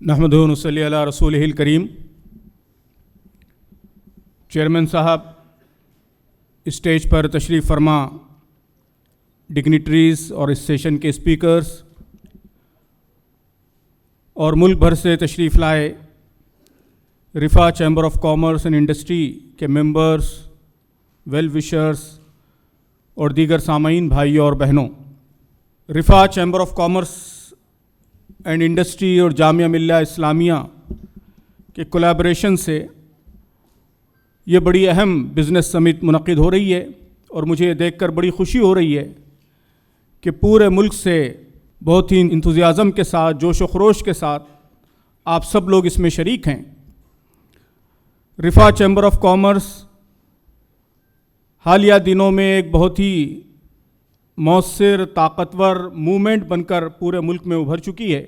نحمدہ و نصلی علی رسولہ الکریم۔ چیئرمین صاحب، اسٹیج پر تشریف فرما ڈگنیٹریز اور اس سیشن کے اسپیکرز اور ملک بھر سے تشریف لائے Rafa chamber of commerce and industry کے ممبرز، ویل وشرز اور دیگر سامعین بھائیوں اور بہنوں، Rafa chamber of commerce and industry اور جامعہ ملیہ اسلامیہ کے کولیبریشن سے یہ بڑی اہم بزنس سمٹ منعقد ہو رہی ہے، اور مجھے یہ دیکھ کر بڑی خوشی ہو رہی ہے کہ پورے ملک سے بہت ہی انتھوزیازم کے ساتھ، جوش و خروش کے ساتھ آپ سب لوگ اس میں شریک ہیں۔ رفا چیمبر آف کامرس حالیہ دنوں میں ایک بہت ہی مؤثر، طاقتور موومنٹ بن کر پورے ملک میں ابھر چکی ہے،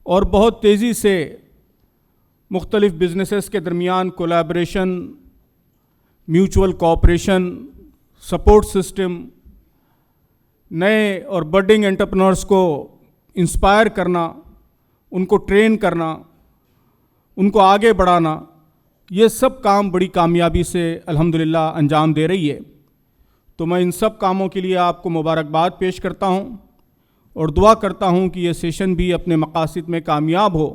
اور بہت تیزی سے مختلف بزنسز کے درمیان collaboration, mutual cooperation, support system, نئے اور بڈنگ انٹرپرینورز کو انسپائر کرنا، ان کو ٹرین کرنا، ان کو آگے بڑھانا، یہ سب کام بڑی کامیابی سے الحمدللہ انجام دے رہی ہے۔ تو میں ان سب کاموں کے لیے آپ کو مبارکباد پیش کرتا ہوں اور دعا کرتا ہوں کہ یہ سیشن بھی اپنے مقاصد میں کامیاب ہو،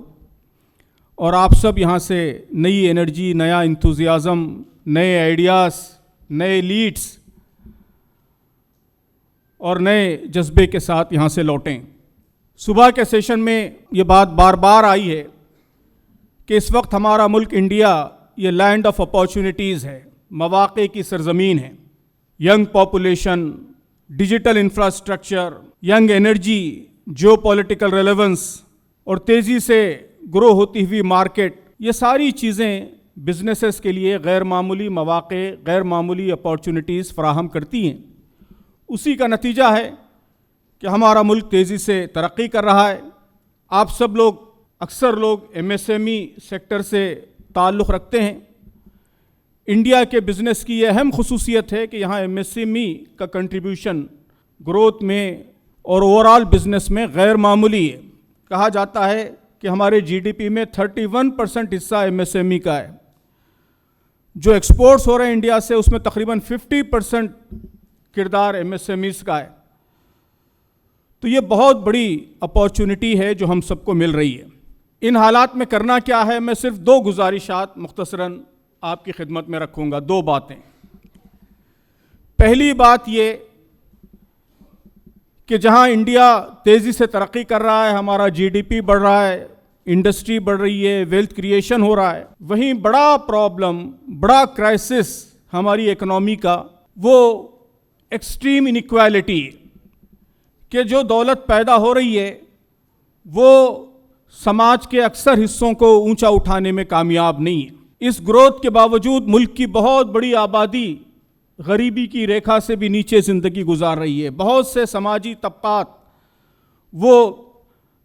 اور آپ سب یہاں سے نئی انرجی، نیا انتھوزیازم، نئے آئیڈیاز، نئے لیڈز اور نئے جذبے کے ساتھ یہاں سے لوٹیں۔ صبح کے سیشن میں یہ بات بار بار آئی ہے کہ اس وقت ہمارا ملک انڈیا یہ لینڈ آف اپارچونیٹیز ہے، مواقع کی سرزمین ہے۔ Young population, digital infrastructure, young energy, geopolitical relevance اور تیزی سے گرو ہوتی ہوئی مارکیٹ، یہ ساری چیزیں بزنسز کے لیے غیر معمولی مواقع، غیر معمولی اپارچونیٹیز فراہم کرتی ہیں۔ اسی کا نتیجہ ہے کہ ہمارا ملک تیزی سے ترقی کر رہا ہے۔ آپ سب لوگ، اکثر لوگ M S M E sector سے تعلق رکھتے ہیں۔ انڈیا کے بزنس کی یہ اہم خصوصیت ہے کہ یہاں ایم ایس ایم ای کا کنٹریبیوشن گروتھ میں اور اوور آل بزنس میں غیر معمولی ہے۔ کہا جاتا ہے کہ ہمارے جی ڈی پی میں 31% حصہ ایم ایس ایم ای کا ہے۔ جو ایکسپورٹس ہو رہے ہیں انڈیا سے، اس میں تقریباً 50% کردار ایم ایس ایم ایز کا ہے۔ تو یہ بہت بڑی اپارچونٹی ہے جو ہم سب کو مل رہی ہے۔ ان حالات میں کرنا کیا ہے، میں صرف 2 گزارشات مختصراً آپ کی خدمت میں رکھوں گا، 2 باتیں۔ پہلی بات یہ کہ جہاں انڈیا تیزی سے ترقی کر رہا ہے، ہمارا جی ڈی پی بڑھ رہا ہے، انڈسٹری بڑھ رہی ہے، ویلتھ کریشن ہو رہا ہے، وہیں بڑا پرابلم، بڑا کرائسس ہماری اکنامی کا وہ ایکسٹریم انیکویلٹی، کہ جو دولت پیدا ہو رہی ہے وہ سماج کے اکثر حصوں کو اونچا اٹھانے میں کامیاب نہیں ہے۔ اس گروتھ کے باوجود ملک کی بہت بڑی آبادی غریبی کی ریکھا سے بھی نیچے زندگی گزار رہی ہے۔ بہت سے سماجی طبقات وہ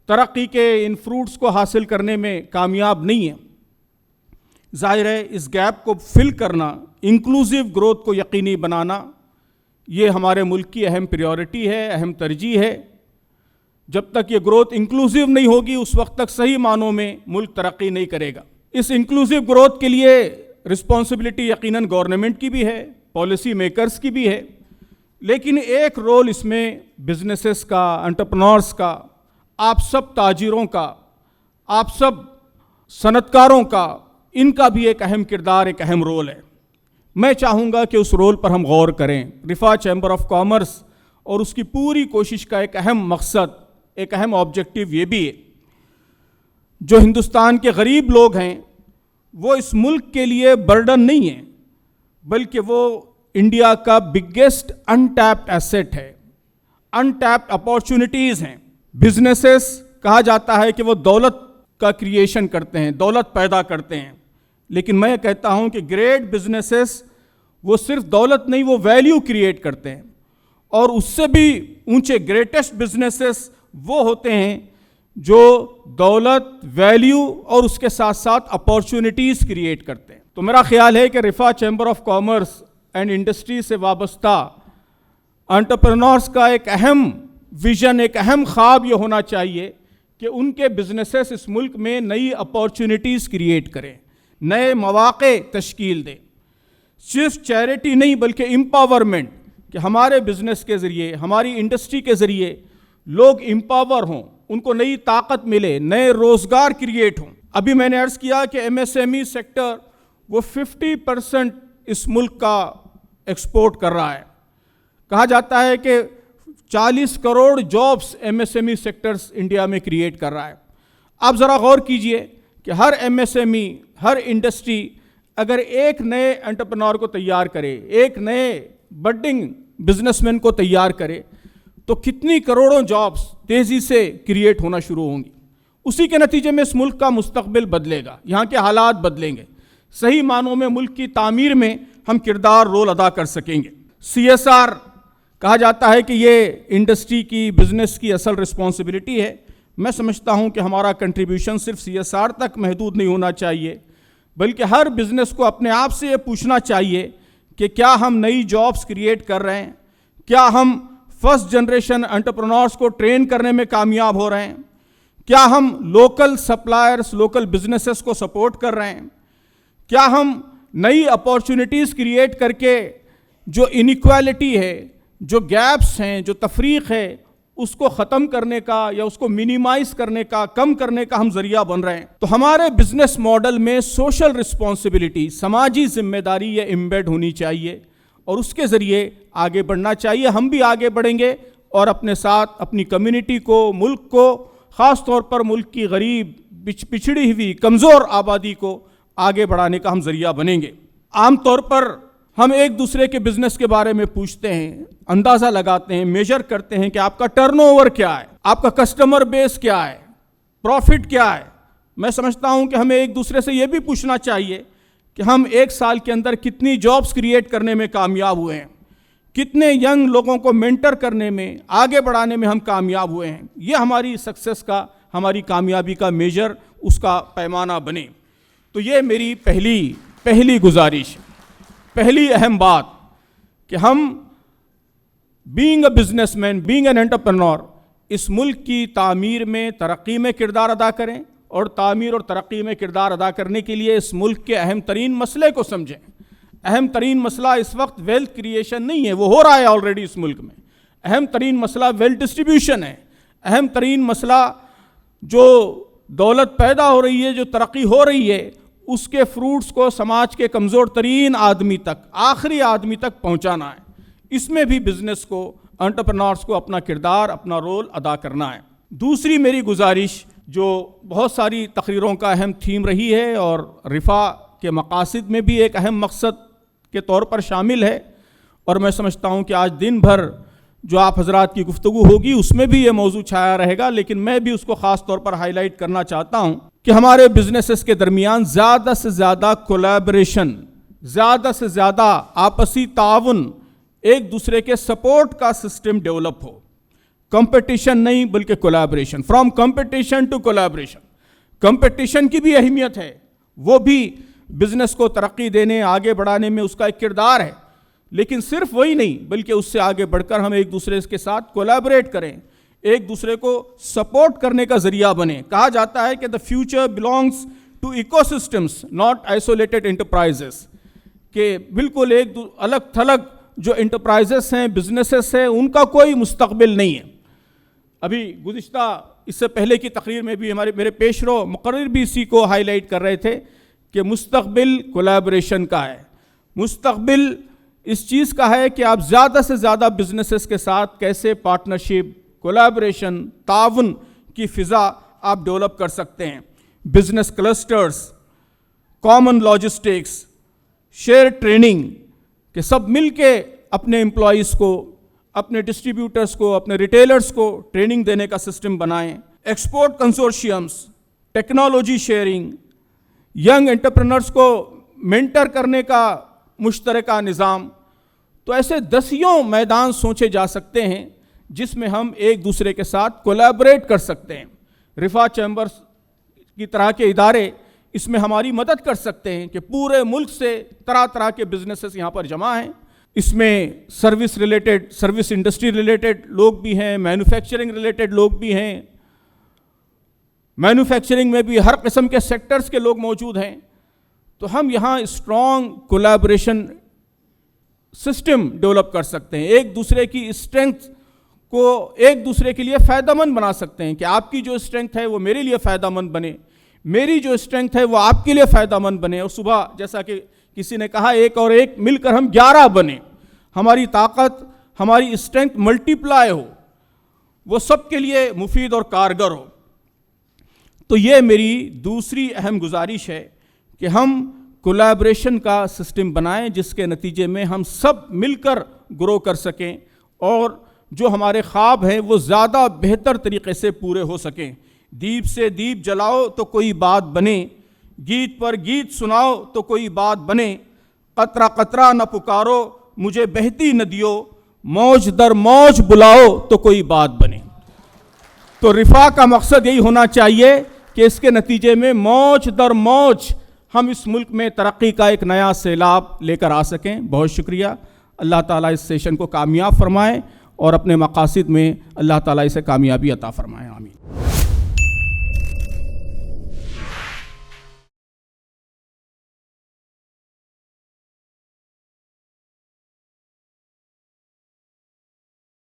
ترقی کے ان فروٹس کو حاصل کرنے میں کامیاب نہیں ہیں۔ ظاہر ہے اس گیپ کو فل کرنا، انکلوسیو گروتھ کو یقینی بنانا، یہ ہمارے ملک کی اہم پریورٹی ہے، اہم ترجیح ہے۔ جب تک یہ گروتھ انکلوسیو نہیں ہوگی، اس وقت تک صحیح معنوں میں ملک ترقی نہیں کرے گا۔ اس انکلوسیو گروتھ کے لیے رسپانسبلٹی یقیناً گورنمنٹ کی بھی ہے، پالیسی میکرز کی بھی ہے، لیکن ایک رول اس میں بزنسز کا، انٹرپرینورز کا، آپ سب تاجروں کا، آپ سب صنعتکاروں کا، ان کا بھی ایک اہم کردار، ایک اہم رول ہے۔ میں چاہوں گا کہ اس رول پر ہم غور کریں۔ رفا چیمبر آف کامرس اور اس کی پوری کوشش کا ایک اہم مقصد، ایک اہم آبجیکٹو یہ بھی ہے، جو ہندوستان کے غریب لوگ ہیں وہ اس ملک کے لیے برڈن نہیں ہیں، بلکہ وہ انڈیا کا بگیسٹ انٹیپڈ ایسٹ ہے، انٹیپڈ اپارچونٹیز ہیں۔ بزنسز کہا جاتا ہے کہ وہ دولت کا کریشن کرتے ہیں، دولت پیدا کرتے ہیں، لیکن میں کہتا ہوں کہ گریٹ بزنسز وہ صرف دولت نہیں، وہ ویلیو کریٹ کرتے ہیں، اور اس سے بھی اونچے گریٹسٹ بزنسز وہ ہوتے ہیں جو دولت، ویلیو اور اس کے ساتھ ساتھ اپارچونٹیز کریٹ کرتے ہیں۔ تو میرا خیال ہے کہ Rafa chamber of commerce and industry سے وابستہ انٹرپرینورز کا ایک اہم ویژن، ایک اہم خواب یہ ہونا چاہیے کہ ان کے بزنسز اس ملک میں نئی اپارچونٹیز کریٹ کریں، نئے مواقع تشکیل دیں. صرف چیریٹی نہیں بلکہ امپاورمنٹ، کہ ہمارے بزنس کے ذریعے، ہماری انڈسٹری کے ذریعے لوگ امپاور ہوں، ان کو نئی طاقت ملے، نئے روزگار کریٹ ہوں. ابھی میں نے عرض کیا کہ M S M E sector وہ 50% اس ملک کا ایکسپورٹ کر رہا ہے. کہا جاتا ہے کہ 40 crore jobs M S M E sectors India میں کریٹ کر رہا ہے. آپ ذرا غور کیجئے کہ ہر ایم ایس ایم ای، ہر انڈسٹری اگر ایک نئے انٹرپرینور کو تیار کرے، ایک نئے بڈنگ بزنس مین کو تیار کرے، تو کتنی کروڑوں جابس تیزی سے کریٹ ہونا شروع ہوں گی. اسی کے نتیجے میں اس ملک کا مستقبل بدلے گا، یہاں کے حالات بدلیں گے، صحیح معنوں میں ملک کی تعمیر میں ہم کردار رول ادا کر سکیں گے. سی ایس آر کہا جاتا ہے کہ یہ انڈسٹری کی، بزنس کی اصل رسپانسبلٹی ہے. میں سمجھتا ہوں کہ ہمارا کنٹریبیوشن صرف سی ایس آر تک محدود نہیں ہونا چاہیے، بلکہ ہر بزنس کو اپنے آپ سے یہ پوچھنا چاہیے کہ کیا ہم نئی جابس کریٹ کر رہے ہیں، کیا ہم فرسٹ جنریشن انٹرپرینورز کو ٹرین کرنے میں کامیاب ہو رہے ہیں، کیا ہم لوکل سپلائرز، لوکل بزنسز کو سپورٹ کر رہے ہیں، کیا ہم نئی اپارچونٹیز کریٹ کر کے جو انیکوالٹی ہے، جو گیپس ہیں، جو تفریق ہے، اس کو ختم کرنے کا یا اس کو منیمائز کرنے کا، کم کرنے کا ہم ذریعہ بن رہے ہیں. تو ہمارے بزنس ماڈل میں سوشل رسپانسبلٹی، سماجی ذمہ داری یہ امبیڈ ہونی چاہیے اور اس کے ذریعے آگے بڑھنا چاہیے. ہم بھی آگے بڑھیں گے اور اپنے ساتھ اپنی کمیونٹی کو، ملک کو، خاص طور پر ملک کی غریب، پچھڑی ہوئی، کمزور آبادی کو آگے بڑھانے کا ہم ذریعہ بنیں گے. عام طور پر ہم ایک دوسرے کے بزنس کے بارے میں پوچھتے ہیں، اندازہ لگاتے ہیں، میجر کرتے ہیں کہ آپ کا ٹرن اوور کیا ہے، آپ کا کسٹمر بیس کیا ہے، پروفٹ کیا ہے. میں سمجھتا ہوں کہ ہمیں ایک دوسرے سے یہ بھی پوچھنا چاہیے کہ ہم ایک سال کے اندر کتنی جابس کریٹ کرنے میں کامیاب ہوئے ہیں، کتنے ینگ لوگوں کو مینٹر کرنے میں، آگے بڑھانے میں ہم کامیاب ہوئے ہیں. یہ ہماری سکسیس کا، ہماری کامیابی کا میجر، اس کا پیمانہ بنے. تو یہ میری پہلی گزارش، پہلی اہم بات کہ ہم being a businessman, being an entrepreneur, اس ملک کی تعمیر میں، ترقی میں کردار ادا کریں، اور تعمیر اور ترقی میں کردار ادا کرنے کے لیے اس ملک کے اہم ترین مسئلے کو سمجھیں. اہم ترین مسئلہ اس وقت ویلتھ کریشن نہیں ہے، وہ ہو رہا ہے آلریڈی اس ملک میں. اہم ترین مسئلہ ویلتھ ڈسٹریبیوشن ہے. اہم ترین مسئلہ جو دولت پیدا ہو رہی ہے، جو ترقی ہو رہی ہے، اس کے فروٹس کو سماج کے کمزور ترین آدمی تک، آخری آدمی تک پہنچانا ہے. اس میں بھی بزنس کو، انٹرپرینورز کو اپنا کردار، اپنا رول ادا کرنا ہے. دوسری میری گزارش جو بہت ساری تقریروں کا اہم تھیم رہی ہے اور رفاع کے مقاصد میں بھی ایک اہم مقصد کے طور پر شامل ہے، اور میں سمجھتا ہوں کہ آج دن بھر جو آپ حضرات کی گفتگو ہوگی اس میں بھی یہ موضوع چھایا رہے گا، لیکن میں بھی اس کو خاص طور پر ہائی لائٹ کرنا چاہتا ہوں کہ ہمارے بزنسز کے درمیان زیادہ سے زیادہ کولیبریشن، زیادہ سے زیادہ آپسی تعاون، ایک دوسرے کے سپورٹ کا سسٹم ڈیولپ ہو. کمپٹیشن نہیں بلکہ collaboration, from competition to collaboration. Competition کی بھی اہمیت ہے، وہ بھی بزنس کو ترقی دینے، آگے بڑھانے میں اس کا ایک کردار ہے، لیکن صرف وہی نہیں بلکہ اس سے آگے بڑھ کر ہم ایک دوسرے کے ساتھ کولیبریٹ کریں، ایک دوسرے کو سپورٹ کرنے کا ذریعہ بنے. کہا جاتا ہے کہ the future belongs to ecosystems not isolated enterprises، کہ بالکل ایک الگ تھلگ جو انٹرپرائزز ہیں، بزنسز ہیں، ان کا کوئی مستقبل نہیں ہے. ابھی گزشتہ اس سے پہلے کی تقریر میں بھی میرے پیش رو مقرر بھی اسی کو ہائی لائٹ کر رہے تھے کہ مستقبل کولیبریشن کا ہے. مستقبل اس چیز کا ہے کہ آپ زیادہ سے زیادہ بزنسز کے ساتھ کیسے پارٹنرشپ، کولیبریشن، تعاون کی فضا آپ ڈیولپ کر سکتے ہیں. Business clusters, common logistics, share training, کہ سب مل کے اپنے امپلائیز کو، اپنے ڈسٹریبیوٹرز کو، اپنے ریٹیلرز کو ٹریننگ دینے کا سسٹم بنائیں. ایکسپورٹ کنسورشیمز، ٹیکنالوجی شیئرنگ، ینگ انٹرپرینرز کو مینٹر کرنے کا مشترکہ نظام. تو ایسے دسیوں میدان سوچے جا سکتے ہیں جس میں ہم ایک دوسرے کے ساتھ کولیبریٹ کر سکتے ہیں. رفاع چیمبرز کی طرح کے ادارے اس میں ہماری مدد کر سکتے ہیں کہ پورے ملک سے طرح طرح کے بزنسز یہاں پر جمع ہیں. اس میں سروس انڈسٹری ریلیٹڈ لوگ بھی ہیں، مینوفیکچرنگ ریلیٹڈ لوگ بھی ہیں، مینوفیکچرنگ میں بھی ہر قسم کے سیکٹرز کے لوگ موجود ہیں. تو ہم یہاں اسٹرانگ کولیبریشن سسٹم ڈیولپ کر سکتے ہیں, ایک دوسرے کی اسٹرینتھ کو ایک دوسرے کے لیے فائدہ مند بنا سکتے ہیں کہ آپ کی جو اسٹرینتھ ہے وہ میرے لیے فائدہ مند بنے, میری جو اسٹرینتھ ہے وہ آپ کے لیے فائدہ مند بنے, اور صبح جیسا کہ کسی نے کہا ایک اور ایک مل کر ہم 11 بنیں, ہماری طاقت ہماری اسٹرینتھ ملٹی پلائی ہو, وہ سب کے لیے مفید اور کارگر ہو. تو یہ میری دوسری اہم گزارش ہے کہ ہم کولیبریشن کا سسٹم بنائیں جس کے نتیجے میں ہم سب مل کر گرو کر سکیں اور جو ہمارے خواب ہیں وہ زیادہ بہتر طریقے سے پورے ہو سکیں. دیپ سے دیپ جلاؤ تو کوئی بات بنے, گیت پر گیت سناؤ تو کوئی بات بنے, قطرہ قطرہ نہ پکارو مجھے بہتی ندیوں, موج در موج بلاؤ تو کوئی بات بنے. تو رفاع کا مقصد یہی ہونا چاہیے کہ اس کے نتیجے میں موج در موج ہم اس ملک میں ترقی کا ایک نیا سیلاب لے کر آ سکیں. بہت شکریہ. اللہ تعالیٰ اس سیشن کو کامیاب فرمائے اور اپنے مقاصد میں اللہ تعالیٰ اسے کامیابی عطا فرمائے. آمین.